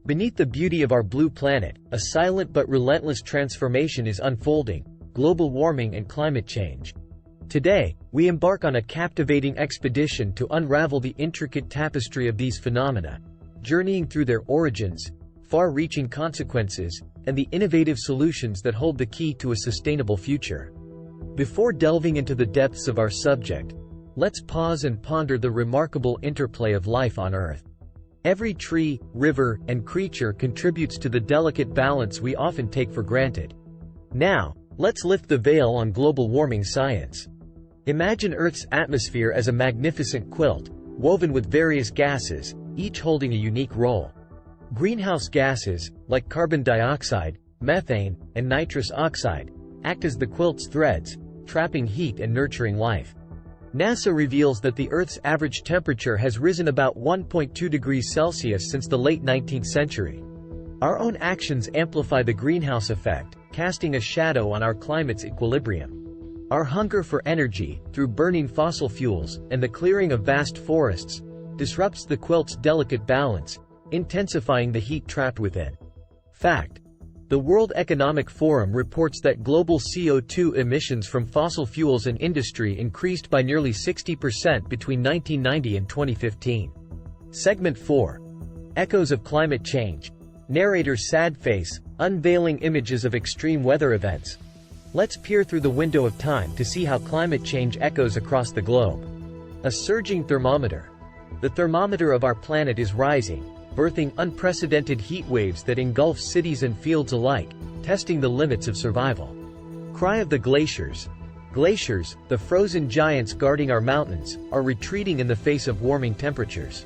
Beneath the beauty of our blue planet, a silent but relentless transformation is unfolding: global warming and climate change. Today, we embark on a captivating expedition to unravel the intricate tapestry of these phenomena, journeying through their origins, far-reaching consequences, and the innovative solutions that hold the key to a sustainable future. Before delving into the depths of our subject, let's pause and ponder the remarkable interplay of life on Earth. Every tree, river, and creature contributes to the delicate balance we often take for granted. Now, let's lift the veil on global warming science. Imagine Earth's atmosphere as a magnificent quilt, woven with various gases, each holding a unique role. Greenhouse gases, like carbon dioxide, methane, and nitrous oxide, act as the quilt's threads, trapping heat and nurturing life. NASA reveals that the Earth's average temperature has risen about 1.2 degrees Celsius since the late 19th century. Our own actions amplify the greenhouse effect, casting a shadow on our climate's equilibrium. Our hunger for energy, through burning fossil fuels and the clearing of vast forests, disrupts the quilt's delicate balance, intensifying the heat trapped within. Fact: the World Economic Forum reports that global CO2 emissions from fossil fuels and industry increased by nearly 60% between 1990 and 2015. Segment 4. Echoes of Climate Change. Narrator's sad face, unveiling images of extreme weather events. Let's peer through the window of time to see how climate change echoes across the globe. A surging thermometer. The thermometer of our planet is rising, birthing unprecedented heat waves that engulf cities and fields alike, testing the limits of survival. Cry of the glaciers. Glaciers, the frozen giants guarding our mountains, are retreating in the face of warming temperatures.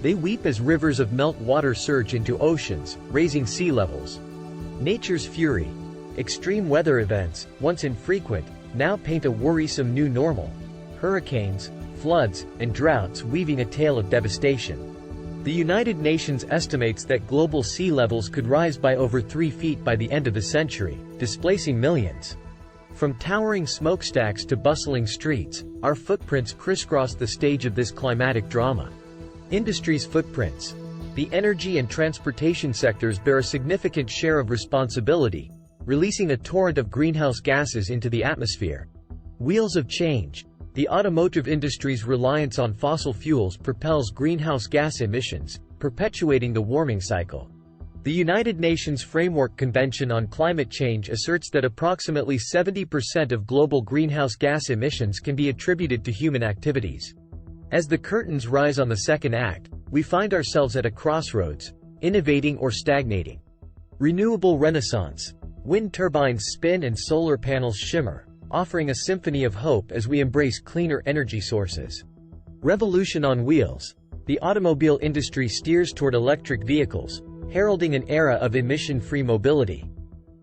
They weep as rivers of meltwater surge into oceans, raising sea levels. Nature's fury. Extreme weather events, once infrequent, now paint a worrisome new normal. Hurricanes, floods, and droughts weaving a tale of devastation. The United Nations estimates that global sea levels could rise by over 3 feet by the end of the century, displacing millions. From towering smokestacks to bustling streets, our footprints crisscross the stage of this climatic drama. Industry's footprints. The energy and transportation sectors bear a significant share of responsibility, releasing a torrent of greenhouse gases into the atmosphere. Wheels of change. The automotive industry's reliance on fossil fuels propels greenhouse gas emissions, perpetuating the warming cycle. The United Nations Framework Convention on Climate Change asserts that approximately 70% of global greenhouse gas emissions can be attributed to human activities. As the curtains rise on the second act, we find ourselves at a crossroads: innovating or stagnating. Renewable renaissance. Wind turbines spin and solar panels shimmer, offering a symphony of hope as we embrace cleaner energy sources. Revolution on wheels. The automobile industry steers toward electric vehicles, heralding an era of emission-free mobility.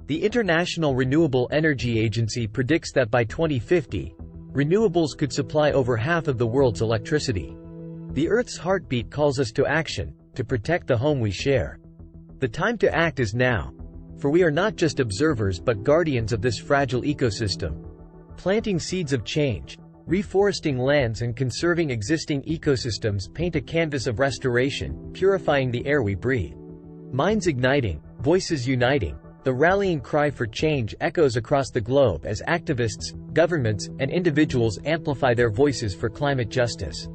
The International Renewable Energy Agency predicts that by 2050, renewables could supply over half of the world's electricity. The Earth's heartbeat calls us to action, to protect the home we share. The time to act is now, for we are not just observers but guardians of this fragile ecosystem. Planting seeds of change, reforesting lands and conserving existing ecosystems paint a canvas of restoration, purifying the air we breathe. Minds igniting, voices uniting. The rallying cry for change echoes across the globe as activists, governments, and individuals amplify their voices for climate justice.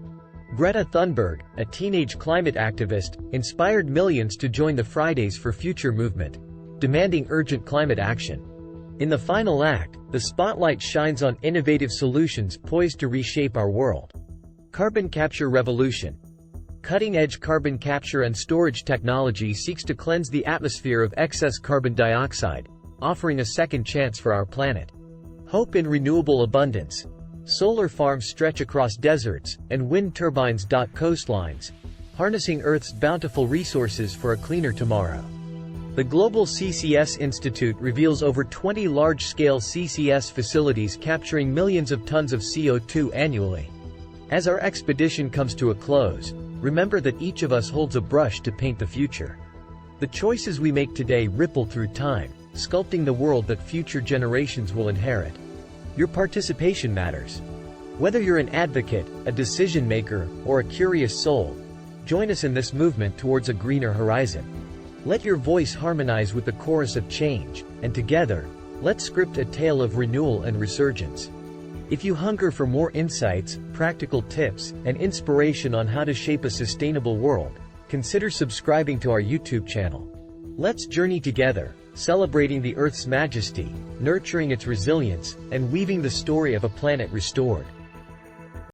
Greta Thunberg, a teenage climate activist, inspired millions to join the Fridays for Future movement, demanding urgent climate action. In the final act, the spotlight shines on innovative solutions poised to reshape our world. Carbon capture revolution. Cutting-edge carbon capture and storage technology seeks to cleanse the atmosphere of excess carbon dioxide, offering a second chance for our planet. Hope in renewable abundance. Solar farms stretch across deserts, and wind turbines dot coastlines, harnessing Earth's bountiful resources for a cleaner tomorrow. The Global CCS Institute reveals over 20 large-scale CCS facilities capturing millions of tons of CO2 annually. As our expedition comes to a close, remember that each of us holds a brush to paint the future. The choices we make today ripple through time, sculpting the world that future generations will inherit. Your participation matters. Whether you're an advocate, a decision maker, or a curious soul, join us in this movement towards a greener horizon. Let your voice harmonize with the chorus of change, and together, let's script a tale of renewal and resurgence. If you hunger for more insights, practical tips, and inspiration on how to shape a sustainable world, consider subscribing to our YouTube channel. Let's journey together, celebrating the Earth's majesty, nurturing its resilience, and weaving the story of a planet restored.